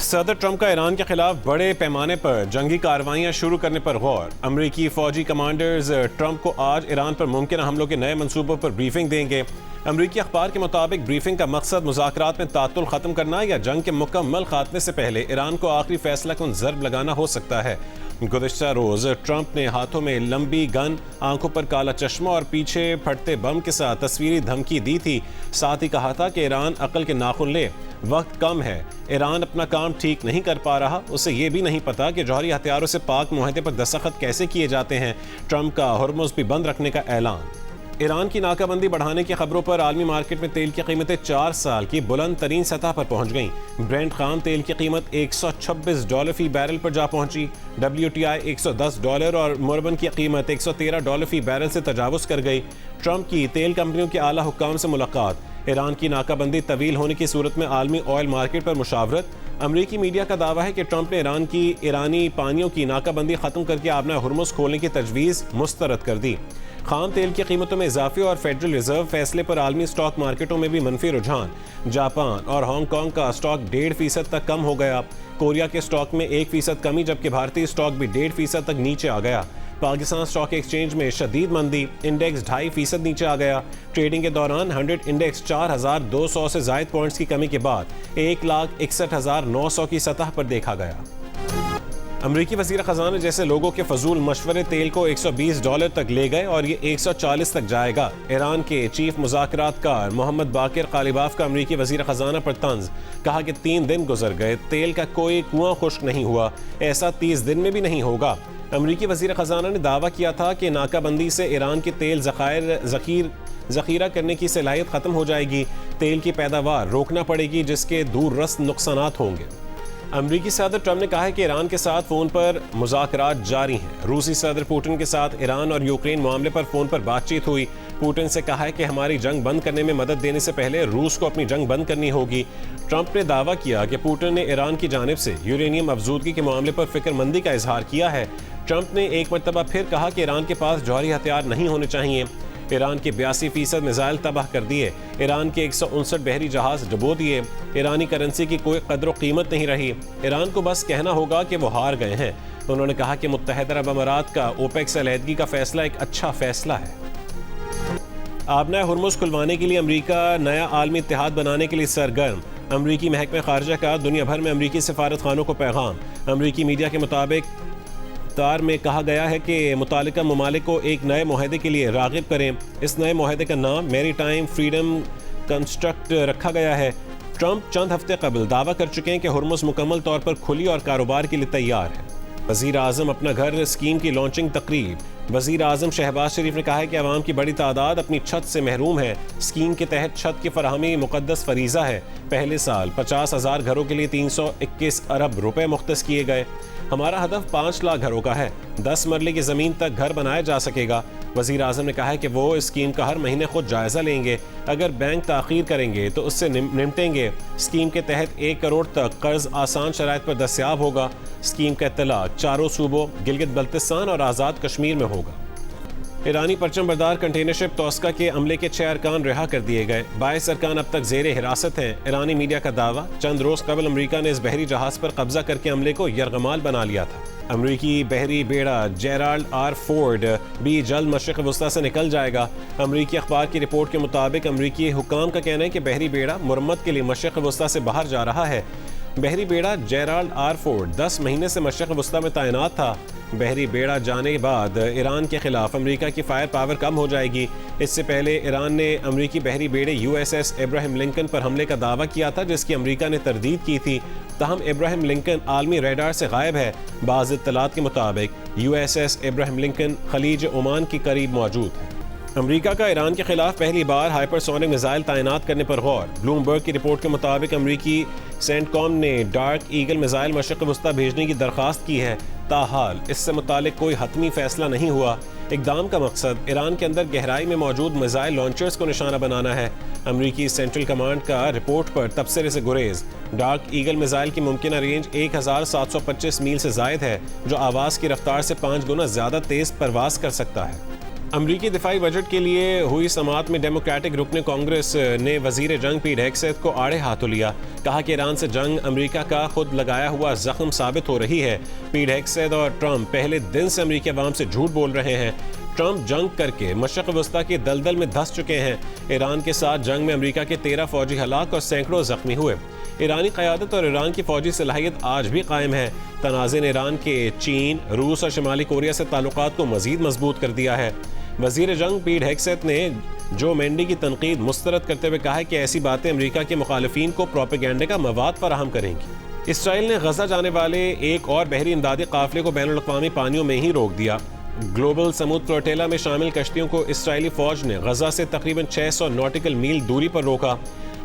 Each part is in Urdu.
صدر ٹرمپ کا ایران کے خلاف بڑے پیمانے پر جنگی کارروائیاں شروع کرنے پر غور۔ امریکی فوجی کمانڈرز ٹرمپ کو آج ایران پر ممکنہ حملوں کے نئے منصوبوں پر بریفنگ دیں گے۔ امریکی اخبار کے مطابق بریفنگ کا مقصد مذاکرات میں تعطل ختم کرنا یا جنگ کے مکمل خاتمے سے پہلے ایران کو آخری فیصلہ کن ضرب لگانا ہو سکتا ہے۔ گزشتہ روز ٹرمپ نے ہاتھوں میں لمبی گن، آنکھوں پر کالا چشمہ اور پیچھے پھٹتے بم کے ساتھ تصویری دھمکی دی تھی۔ ساتھ ہی کہا تھا کہ ایران عقل کے ناخن لے، وقت کم ہے، ایران اپنا کام ٹھیک نہیں کر پا رہا، اسے یہ بھی نہیں پتا کہ جوہری ہتھیاروں سے پاک معاہدے پر دستخط کیسے کیے جاتے ہیں۔ ٹرمپ کا ہرمز بھی بند رکھنے کا اعلان۔ ایران کی ناکہ بندی بڑھانے کی خبروں پر عالمی مارکیٹ میں تیل کی قیمتیں 4 سال کی بلند ترین سطح پر پہنچ گئیں۔ برینٹ خام تیل کی قیمت $126 فی بیرل پر جا پہنچی۔ WTI $110 اور موربن کی قیمت $113 فی بیرل سے تجاوز کر گئی۔ ٹرمپ کی تیل کمپنیوں کے اعلیٰ حکام سے ملاقات۔ ایران کی ناکہ بندی طویل ہونے کی صورت میں عالمی آئل مارکیٹ پر مشاورت۔ امریکی میڈیا کا دعویٰ ہے کہ ٹرمپ نے ایرانی پانیوں کی ناکہ بندی ختم کر کے آبنہ ہرمز کھولنے کی تجویز مسترد کر دی۔ خام تیل کی قیمتوں میں اضافے اور فیڈرل ریزرو فیصلے پر عالمی سٹاک مارکیٹوں میں بھی منفی رجحان۔ جاپان اور ہانگ کانگ کا سٹاک 1.5% تک کم ہو گیا۔ کوریا کے سٹاک میں 1% کمی، جبکہ بھارتی سٹاک بھی 1.5% تک نیچے آ گیا۔ پاکستان سٹاک ایکسچینج میں شدید مندی، انڈیکس 2.5% نیچے آ گیا۔ ٹریڈنگ کے دوران 100 انڈیکس 4200 سے زائد پوائنٹس کی کمی کے بعد 1,61,900 کی سطح پر دیکھا گیا۔ امریکی وزیر خزانہ جیسے لوگوں کے فضول مشورے تیل کو $120 تک لے گئے اور یہ 140 تک جائے گا۔ ایران کے چیف مذاکرات کار محمد باقر قالیباف کا امریکی وزیر خزانہ پر طنز، کہا کہ 3 دن گزر گئے، تیل کا کوئی کنواں خشک نہیں ہوا، ایسا 30 دن میں بھی نہیں ہوگا۔ امریکی وزیر خزانہ نے دعویٰ کیا تھا کہ ناکہ بندی سے ایران کے تیل ذخیرہ کرنے کی صلاحیت ختم ہو جائے گی، تیل کی پیداوار روکنا پڑے گی، جس کے دور رس نقصانات ہوں گے۔ امریکی صدر ٹرمپ نے کہا ہے کہ ایران کے ساتھ فون پر مذاکرات جاری ہیں۔ روسی صدر پوٹن کے ساتھ ایران اور یوکرین معاملے پر فون پر بات چیت ہوئی۔ پوٹن سے کہا ہے کہ ہماری جنگ بند کرنے میں مدد دینے سے پہلے روس کو اپنی جنگ بند کرنی ہوگی۔ ٹرمپ نے دعویٰ کیا کہ پوٹن نے ایران کی جانب سے یورینیم افزودگی کے معاملے پر فکر مندی کا اظہار کیا ہے۔ ٹرمپ نے ایک مرتبہ پھر کہا کہ ایران کے پاس جوہری ہتھیار نہیں ہونے چاہیے۔ ایران کے 82% میزائل تباہ کر دیے، ایران کے 159 بحری جہاز ڈبو دیے، ایرانی کرنسی کی کوئی قدر و قیمت نہیں رہی، ایران کو بس کہنا ہوگا کہ وہ ہار گئے ہیں۔ انہوں نے کہا کہ متحدہ عرب امارات کا اوپیک سے علیحدگی کا فیصلہ ایک اچھا فیصلہ ہے۔ آبنہ ہرمز کھلوانے کے لیے امریکہ نیا عالمی اتحاد بنانے کے لیے سرگرم۔ امریکی محکمہ خارجہ کا دنیا بھر میں امریکی سفارت خانوں کو پیغام۔ امریکی میڈیا کے مطابق تار میں کہا گیا ہے کہ متعلقہ ممالک کو ایک نئے معاہدے کے لیے راغب کریں۔ اس نئے معاہدے کا نام میری ٹائم فریڈم کنسٹرکٹ رکھا گیا ہے۔ ٹرمپ چند ہفتے قبل دعویٰ کر چکے ہیں کہ ہرمز مکمل طور پر کھلی اور کاروبار کے لیے تیار ہے۔ وزیر اعظم اپنا گھر اسکیم کی لانچنگ تقریب۔ وزیر اعظم شہباز شریف نے کہا ہے کہ عوام کی بڑی تعداد اپنی چھت سے محروم ہے۔ اسکیم کے تحت چھت کی فراہمی مقدس فریضہ ہے۔ پہلے سال 50,000 گھروں کے لیے 321 ارب روپے مختص کیے گئے۔ ہمارا ہدف 5 لاکھ گھروں کا ہے، 10 مرلے کی زمین تک گھر بنایا جا سکے گا۔ وزیر اعظم نے کہا ہے کہ وہ اس اسکیم کا ہر مہینے خود جائزہ لیں گے، اگر بینک تاخیر کریں گے تو اس سے نمٹیں گے۔ اسکیم کے تحت 1 کروڑ تک قرض آسان شرائط پر دستیاب ہوگا۔ اسکیم کا اطلاق چاروں صوبوں گلگت بلتستان اور آزاد کشمیر میں ہوگا۔ ایرانی پرچم بردار کنٹینر شپ توسکا کے عملے کے 6 ارکان رہا کر دیے گئے، 22 ارکان اب تک زیر حراست ہیں۔ ایرانی میڈیا کا دعویٰ، چند روز قبل امریکہ نے اس بحری جہاز پر قبضہ کر کے عملے کو یرغمال بنا لیا تھا۔ امریکی بحری بیڑا جیرالڈ آر فورڈ بھی جلد مشرق وسطیٰ سے نکل جائے گا۔ امریکی اخبار کی رپورٹ کے مطابق امریکی حکام کا کہنا ہے کہ بحری بیڑا مرمت کے لیے مشرق وسطیٰ سے باہر جا رہا ہے۔ بحری بیڑا جیرالڈ آر فورڈ 10 مہینے سے مشرق وسطیٰ میں تعینات تھا۔ بحری بیڑا جانے کے بعد ایران کے خلاف امریکہ کی فائر پاور کم ہو جائے گی۔ اس سے پہلے ایران نے امریکی بحری بیڑے USS ابراہیم لنکن پر حملے کا دعویٰ کیا تھا، جس کی امریکہ نے تردید کی تھی۔ تاہم ابراہیم لنکن عالمی ریڈار سے غائب ہے۔ بعض اطلاعات کے مطابق USS ابراہیم لنکن خلیج عمان کے قریب موجود ہے۔ امریکہ کا ایران کے خلاف پہلی بار ہائپر سونک میزائل تعینات کرنے پر غور۔ بلومبرگ کی رپورٹ کے مطابق امریکی سینٹ کام نے ڈارک ایگل میزائل مشرق وسطیٰ بھیجنے کی درخواست کی ہے، تاحال اس سے متعلق کوئی حتمی فیصلہ نہیں ہوا۔ اقدام کا مقصد ایران کے اندر گہرائی میں موجود میزائل لانچرز کو نشانہ بنانا ہے۔ امریکی سینٹرل کمانڈ کا رپورٹ پر تبصرے سے گریز۔ ڈارک ایگل میزائل کی ممکنہ رینج 1725 میل سے زائد ہے، جو آواز کی رفتار سے 5 گنا زیادہ تیز پرواز کر سکتا ہے۔ امریکی دفاعی بجٹ کے لیے ہوئی سماعت میں ڈیموکریٹک رکن کانگریس نے وزیر جنگ پیٹ ہیگسیت کو آڑے ہاتھوں لیا. کہا کہ ایران سے جنگ امریکہ کا خود لگایا ہوا زخم ثابت ہو رہی ہے. پیٹ ہیگسیت اور ٹرمپ پہلے دن سے امریکی عوام سے جھوٹ بول رہے ہیں. ٹرمپ جنگ کر کے مشرق وسطیٰ کے دلدل میں دھس چکے ہیں. ایران کے ساتھ جنگ میں امریکہ کے 13 فوجی ہلاک اور سینکڑوں زخمی ہوئے. ایرانی قیادت اور ایران کی فوجی صلاحیت آج بھی قائم ہے. تنازع نے ایران کے چین، روس اور شمالی کوریا سے تعلقات کو مزید مضبوط کر دیا ہے. وزیر جنگ پیٹ ہیگسیت نے جو مینڈی کی تنقید مسترد کرتے ہوئے کہا ہے کہ ایسی باتیں امریکہ کے مخالفین کو پروپیگنڈے کا مواد فراہم کریں گی. اسرائیل نے غزہ جانے والے ایک اور بحری امدادی قافلے کو بین الاقوامی پانیوں میں ہی روک دیا. گلوبل سمود فلوٹیلا میں شامل کشتیوں کو اسرائیلی فوج نے غزہ سے تقریباً 600 ناٹیکل میل دوری پر روکا.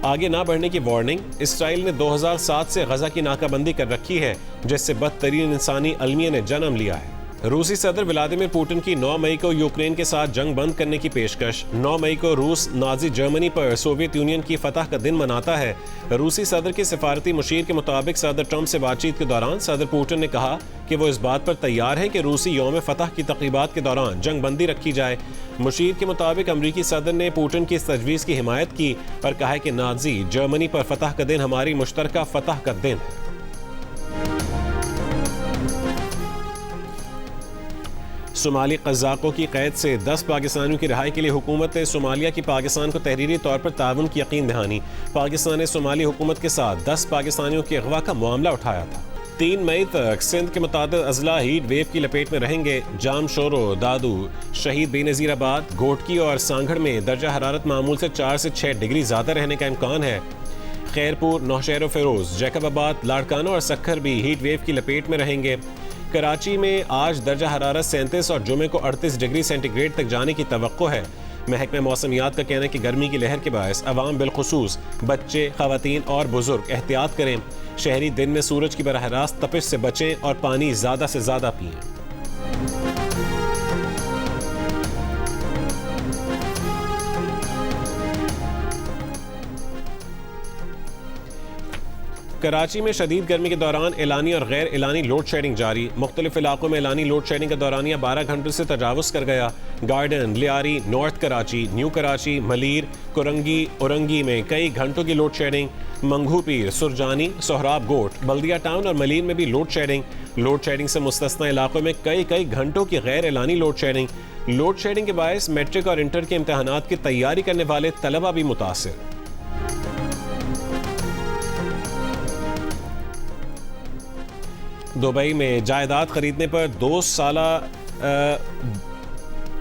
آگے نہ بڑھنے کی وارننگ. اسرائیل نے 2007 سے غزہ کی ناکہ بندی کر رکھی ہے جس سے بدترین انسانی المیہ نے جنم لیا ہے. روسی صدر ولادیمیر پوٹن کی 9 مئی کو یوکرین کے ساتھ جنگ بند کرنے کی پیشکش. 9 مئی کو روس نازی جرمنی پر سوویت یونین کی فتح کا دن مناتا ہے. روسی صدر کے سفارتی مشیر کے مطابق صدر ٹرمپ سے بات چیت کے دوران صدر پوٹن نے کہا کہ وہ اس بات پر تیار ہیں کہ روسی یوم فتح کی تقریبات کے دوران جنگ بندی رکھی جائے. مشیر کے مطابق امریکی صدر نے پوٹن کی اس تجویز کی حمایت کی اور کہا کہ نازی جرمنی پر فتح کا دن ہماری مشترکہ فتح کا دن ہے. صومالی قزاقوں کی قید سے 10 پاکستانیوں کی رہائی کے لیے حکومت صومالیہ کی پاکستان کو تحریری طور پر تعاون کی یقین دہانی. پاکستان نے صومالی حکومت کے ساتھ 10 پاکستانیوں کے اغوا کا معاملہ اٹھایا تھا. 3 مئی تک سندھ کے متعدد اضلاع ہیٹ ویو کی لپیٹ میں رہیں گے. جام شورو، دادو، شہید بے نظیر آباد، گھوٹکی اور سانگھڑ میں درجہ حرارت معمول سے 4 سے 6 ڈگری زیادہ رہنے کا امکان ہے. خیرپور، نوشہر و فیروز، جیکب آباد، لاڑکانہ اور سکھر بھی ہیٹ ویو کی لپیٹ میں رہیں گے. کراچی میں آج درجہ حرارت 37 اور جمعے کو 38 ڈگری سینٹی گریڈ تک جانے کی توقع ہے. محکمہ موسمیات کا کہنا ہے کہ گرمی کی لہر کے باعث عوام بالخصوص بچے، خواتین اور بزرگ احتیاط کریں. شہری دن میں سورج کی براہ راست تپش سے بچیں اور پانی زیادہ سے زیادہ پئیں. کراچی میں شدید گرمی کے دوران اعلانی اور غیر اعلانی لوڈ شیڈنگ جاری. مختلف علاقوں میں اعلانی لوڈ شیڈنگ کا دورانیہ 12 گھنٹوں سے تجاوز کر گیا. Garden, Lyari, North Karachi, New Karachi, Malir, Korangi, Orangi میں کئی گھنٹوں کی load shedding. Mangho Pir, Surjani, Sohrab Goth, Baldia town اور ملیر میں بھی لوڈ شیڈنگ. لوڈ شیڈنگ سے مستثنی علاقوں میں کئی گھنٹوں کی غیر اعلانی لوڈ شیڈنگ. لوڈ شیڈنگ کے باعث میٹرک اور انٹر کے امتحانات کی تیاری کرنے والے طلبہ بھی متاثر. دبئی میں جائیداد خریدنے پر 2 سالہ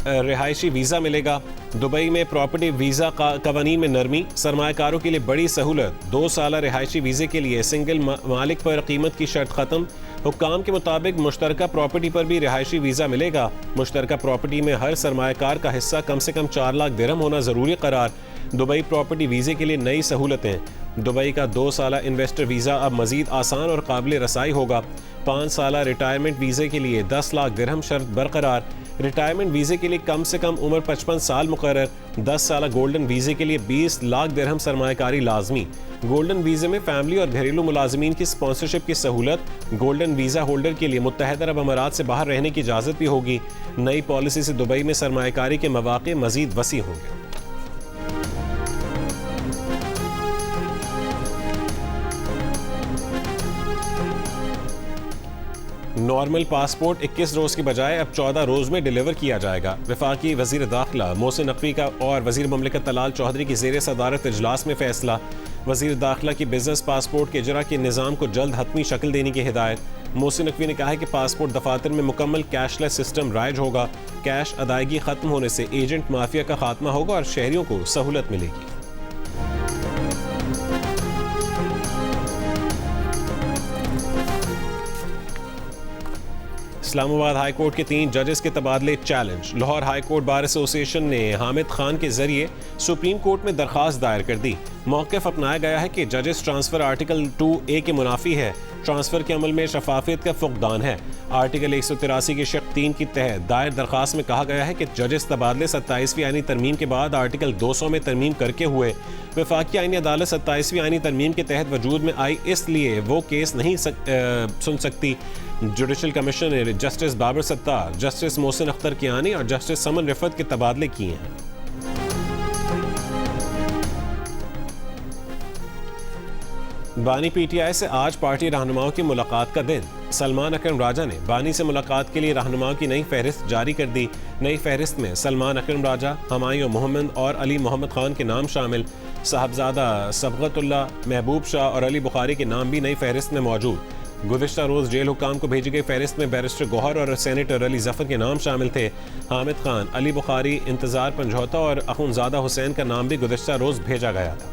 رہائشی ویزا ملے گا. دبئی میں پراپرٹی ویزا قوانین میں نرمی، سرمایہ کاروں کے لیے بڑی سہولت. 2 سالہ رہائشی ویزے کے لیے سنگل مالک پر قیمت کی شرط ختم. حکام کے مطابق مشترکہ پراپرٹی پر بھی رہائشی ویزا ملے گا. مشترکہ پراپرٹی میں ہر سرمایہ کار کا حصہ کم سے کم 4 لاکھ درہم ہونا ضروری قرار. دبئی پراپرٹی ویزے کے لیے نئی سہولتیں. دبئی کا 2 سالہ انویسٹر ویزا اب مزید آسان اور قابل رسائی ہوگا. 5 سالہ ریٹائرمنٹ ویزے کے لیے 10 لاکھ درہم شرط برقرار. ریٹائرمنٹ ویزے کے لیے کم سے کم عمر 55 سال مقرر. 10 سالہ گولڈن ویزے کے لیے 20 لاکھ درہم سرمایہ کاری لازمی. گولڈن ویزے میں فیملی اور گھریلو ملازمین کی اسپانسرشپ کی سہولت. گولڈن ویزا ہولڈر کے لیے متحدہ عرب امارات سے باہر رہنے کی اجازت بھی ہوگی. نئی پالیسی سے دبئی میں سرمایہ کاری کے مواقع مزید وسیع ہوں گے. نارمل پاسپورٹ 21 روز کی بجائے اب 14 روز میں ڈیلیور کیا جائے گا. وفاقی وزیر داخلہ محسن نقوی کا اور وزیر مملکت طلال چودھری کی زیر صدارت اجلاس میں فیصلہ. وزیر داخلہ کی بزنس پاسپورٹ کے اجرا کے نظام کو جلد حتمی شکل دینے کی ہدایت. محسن نقوی نے کہا ہے کہ پاسپورٹ دفاتر میں مکمل کیش لیس سسٹم رائج ہوگا. کیش ادائیگی ختم ہونے سے ایجنٹ مافیا کا خاتمہ ہوگا اور شہریوں کو سہولت ملے گی. اسلام آباد ہائی کورٹ کے 3 ججز کے تبادلے challenge. Lahore high court bar ایسوسی ایشن نے حامد خان کے ذریعے سپریم کورٹ میں درخواست دائر کر دی. موقف اپنایا گیا ہے کہ ججز ٹرانسفر آرٹیکل 2A کے منافی ہے. ٹرانسفر کے عمل میں شفافیت کا فقدان ہے. آرٹیکل 183 کی شق 3 کے تحت دائر درخواست میں کہا گیا ہے کہ ججز تبادلے 27ویں آئینی ترمیم کے بعد آرٹیکل 200 میں ترمیم کر کے ہوئے. وفاقی آئینی عدالت 27ویں آئینی ترمیم کے تحت وجود میں آئی، اس لیے وہ کیس نہیں سن سکتی. جوڈیشل کمیشن نے جسٹس بابر ستار، جسٹس محسن اختر کیانی اور جسٹس سمن رفت کے تبادلے کیے ہیں۔ بانی پی ٹی آئی سے آج پارٹی رہنماؤں کی ملاقات کا دن۔ سلمان اکرم راجہ نے بانی سے ملاقات کے لیے رہنماؤں کی نئی فہرست جاری کر دی۔ نئی فہرست میں سلمان اکرم راجہ، ہمایوں محمد اور علی محمد خان کے نام شامل۔ صاحبزادہ صبغت اللہ، محبوب شاہ اور علی بخاری کے نام بھی نئی فہرست میں موجود۔ گزشتہ روز جیل حکام کو بھیجی گئی فہرست میں بیرسٹر گوہر اور سینیٹر علی ظفر کے نام شامل تھے۔ حامد خان، علی بخاری، انتظار پنجھوتا اور اخونزادہ حسین کا نام بھی گزشتہ روز بھیجا گیا تھا۔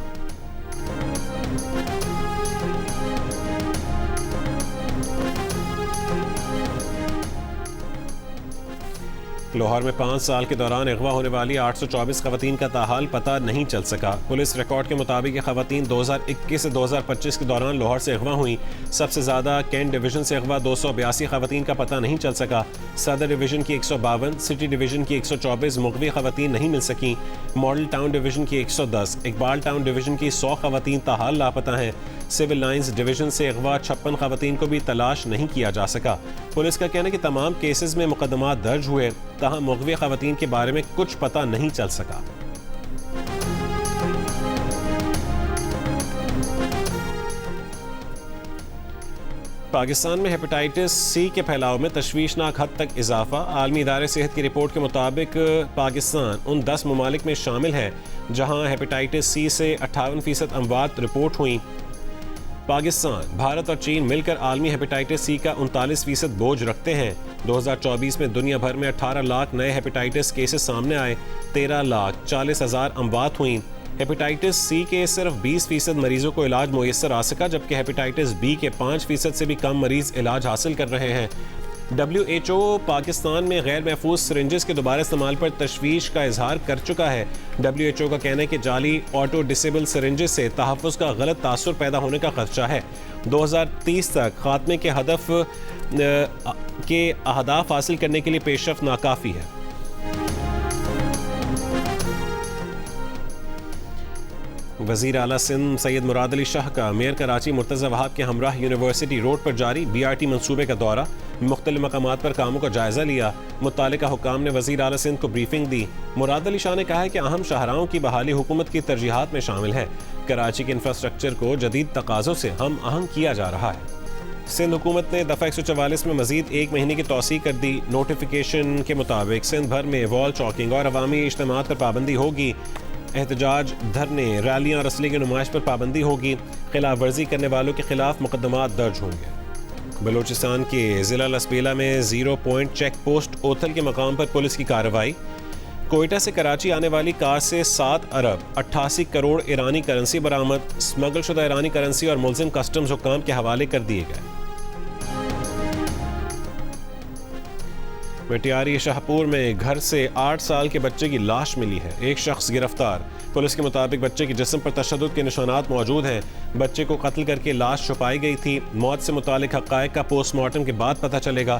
لاہور میں 5 سال کے دوران اغوا ہونے والی 824 خواتین کا تاحال پتہ نہیں چل سکا۔ پولیس ریکارڈ کے مطابق یہ خواتین 2021 سے 2025 کے دوران لاہور سے اغوا ہوئیں۔ سب سے زیادہ کینٹ ڈویژن سے اغوا 282 خواتین کا پتہ نہیں چل سکا۔ صدر ڈویژن کی 152، سٹی ڈویژن کی 124 مغوی خواتین نہیں مل سکیں۔ ماڈل ٹاؤن ڈویژن کی 110، اقبال ٹاؤن ڈویژن کی 100 خواتین تاحال لاپتہ ہیں۔ سول لائنز ڈویژن سے اغوا 56 خواتین کو بھی تلاش نہیں کیا جا سکا۔ پولیس کا کہنا ہے کہ تمام کیسز میں مقدمات درج ہوئے، تاہم مغوی خواتین کے بارے میں کچھ پتہ نہیں چل سکا۔ پاکستان میں ہیپاٹائٹس سی کے پھیلاؤ میں تشویشناک حد تک اضافہ۔ عالمی ادارے صحت کی رپورٹ کے مطابق پاکستان ان 10 ممالک میں شامل ہے جہاں ہیپاٹائٹس سی سے 58% اموات رپورٹ ہوئیں۔ پاکستان، بھارت اور چین مل کر عالمی ہیپاٹائٹس سی کا 39% بوجھ رکھتے ہیں۔ 2024 میں دنیا بھر میں 18 لاکھ نئے ہیپاٹائٹس کیسز سامنے آئے، 13,40,000 اموات ہوئیں۔ ہیپاٹائٹس سی کے صرف 20% مریضوں کو علاج میسر آ سکا، جبکہ ہیپاٹائٹس بی کے 5% سے بھی کم مریض علاج حاصل کر رہے ہیں۔ WHO پاکستان میں غیر محفوظ سرنجز کے دوبارہ استعمال پر تشویش کا اظہار کر چکا ہے۔ WHO کا کہنا ہے کہ جعلی آٹو ڈسیبل سرنجز سے تحفظ کا غلط تاثر پیدا ہونے کا خدشہ ہے۔ 2030 تک خاتمے کے اہداف حاصل کرنے کے لیے پیش رفت ناکافی ہے۔ وزیر اعلیٰ سندھ سید مراد علی شاہ کا میئر کراچی مرتضی وہاب کے ہمراہ یونیورسٹی روڈ پر جاری BRT منصوبے کا دورہ، مختلف مقامات پر کاموں کا جائزہ لیا۔ متعلقہ حکام نے وزیر اعلیٰ سندھ کو بریفنگ دی۔ مراد علی شاہ نے کہا ہے کہ اہم شاہراہوں کی بحالی حکومت کی ترجیحات میں شامل ہے۔ کراچی کے انفراسٹرکچر کو جدید تقاضوں سے ہم آہنگ کیا جا رہا ہے۔ سندھ حکومت نے دفعہ 144 میں مزید 1 مہینے کی توسیع کر دی۔ نوٹیفیکیشن کے مطابق سندھ بھر میں وال چاکنگ اور عوامی اجتماعات پر پابندی ہوگی۔ احتجاج، دھرنے، ریلیاں اور اسلحے کی نمائش پر پابندی ہوگی۔ خلاف ورزی کرنے والوں کے خلاف مقدمات درج ہوں گے۔ بلوچستان کے ضلع لسبیلا میں 0 پوائنٹ چیک پوسٹ اوتھل کے مقام پر پولیس کی کارروائی۔ کوئٹہ سے کراچی آنے والی کار سے 7 ارب 88 کروڑ ایرانی کرنسی برآمد۔ اسمگل شدہ ایرانی کرنسی اور ملزم کسٹمز حکام کے حوالے کر دیے گئے۔ مٹیاری شاہپور میں گھر سے 8 سال کے بچے کی لاش ملی ہے، ایک شخص گرفتار۔ پولیس کے مطابق بچے کے جسم پر تشدد کے نشانات موجود ہیں۔ بچے کو قتل کر کے لاش چھپائی گئی تھی۔ موت سے متعلق حقائق کا پوسٹ مارٹم کے بعد پتہ چلے گا۔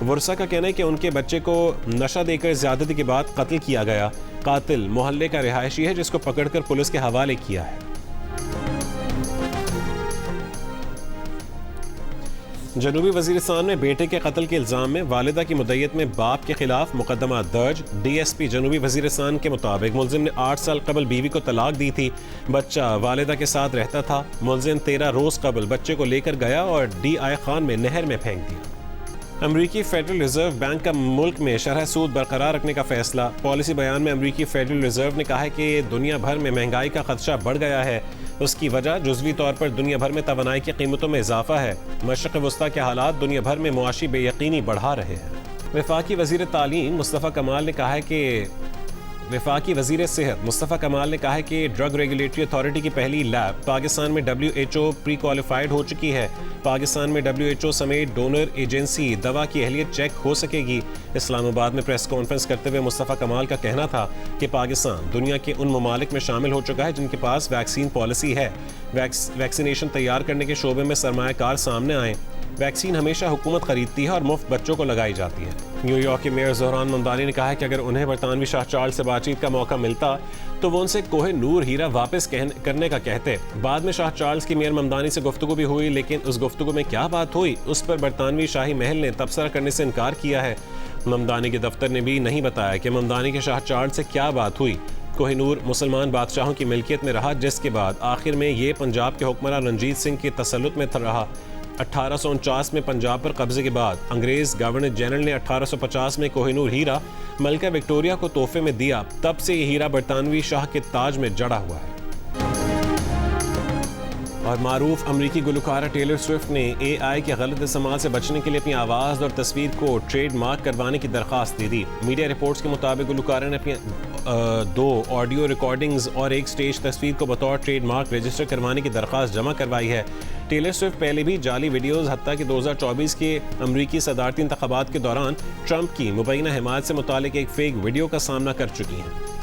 ورثہ کا کہنا ہے کہ ان کے بچے کو نشہ دے کر زیادتی کے بعد قتل کیا گیا۔ قاتل محلے کا رہائشی ہے جس کو پکڑ کر پولیس کے حوالے کیا ہے۔ جنوبی وزیرستان میں بیٹے کے قتل کے الزام میں والدہ کی مدعیت میں باپ کے خلاف مقدمہ درج۔ DSP جنوبی وزیرستان کے مطابق ملزم نے 8 سال قبل بیوی کو طلاق دی تھی۔ بچہ والدہ کے ساتھ رہتا تھا۔ ملزم 13 روز قبل بچے کو لے کر گیا اور DI خان میں نہر میں پھینک دیا۔ امریکی فیڈرل ریزرو بینک کا ملک میں شرح سود برقرار رکھنے کا فیصلہ۔ پالیسی بیان میں امریکی فیڈرل ریزرو نے کہا ہے کہ دنیا بھر میں مہنگائی کا خدشہ بڑھ گیا ہے۔ اس کی وجہ جزوی طور پر دنیا بھر میں توانائی کی قیمتوں میں اضافہ ہے۔ مشرق وسطیٰ کے حالات دنیا بھر میں معاشی بے یقینی بڑھا رہے ہیں۔ وفاقی وزیر تعلیم مصطفیٰ کمال نے کہا ہے کہ وفاقی وزیر صحت مصطفیٰ کمال نے کہا ہے کہ ڈرگ ریگولیٹری اتھارٹی کی پہلی لیب پاکستان میں WHO پری کوالیفائڈ ہو چکی ہے۔ پاکستان میں WHO سمیت ڈونر ایجنسی دوا کی اہلیت چیک ہو سکے گی۔ اسلام آباد میں پریس کانفرنس کرتے ہوئے مصطفیٰ کمال کا کہنا تھا کہ پاکستان دنیا کے ان ممالک میں شامل ہو چکا ہے جن کے پاس ویکسین پالیسی ہے۔ ویکسینیشن تیار کرنے کے شعبے میں سرمایہ کار سامنے آئیں۔ ویکسین ہمیشہ حکومت خریدتی ہے اور مفت بچوں کو لگائی جاتی ہے۔ نیو یارک کے میئر زہران ممدانی نے کہا ہے کہ اگر انہیں برطانوی شاہ چارلز سے بات چیت کا موقع ملتا تو وہ ان سے کوہ نور ہیرا واپس کرنے کا کہتے۔ بعد میں شاہ چارلز کی میئر ممدانی سے گفتگو بھی ہوئی، لیکن اس گفتگو میں کیا بات ہوئی اس پر برطانوی شاہی محل نے تبصرہ کرنے سے انکار کیا ہے۔ ممدانی کے دفتر نے بھی نہیں بتایا کہ ممدانی کے شاہ چارلز سے کیا بات ہوئی۔ کوہ نور مسلمان بادشاہوں کی ملکیت میں رہا، جس کے بعد آخر میں یہ پنجاب کے حکمراں رنجیت سنگھ کے تسلط میں رہا۔ 1849 میں پنجاب پر قبضے کے بعد انگریز گورنر جنرل نے 1850 میں کوہ نور ہیرا ملکہ وکٹوریہ کو تحفے میں دیا۔ تب سے یہ ہیرا برطانوی شاہ کے تاج میں جڑا ہوا ہے۔ اور معروف امریکی گلوکارہ ٹیلر سوئفٹ نے اے آئی کے غلط استعمال سے بچنے کے لیے اپنی آواز اور تصویر کو ٹریڈ مارک کروانے کی درخواست دے دی۔ میڈیا رپورٹس کے مطابق گلوکارہ نے اپنی 2 آڈیو ریکارڈنگز اور ایک سٹیج تصویر کو بطور ٹریڈ مارک رجسٹر کروانے کی درخواست جمع کروائی ہے۔ ٹیلر سوئفٹ پہلے بھی جعلی ویڈیوز حتیٰ کہ 2024 کے امریکی صدارتی انتخابات کے دوران ٹرمپ کی مبینہ حمایت سے متعلق ایک فیک ویڈیو کا سامنا کر چکی ہیں۔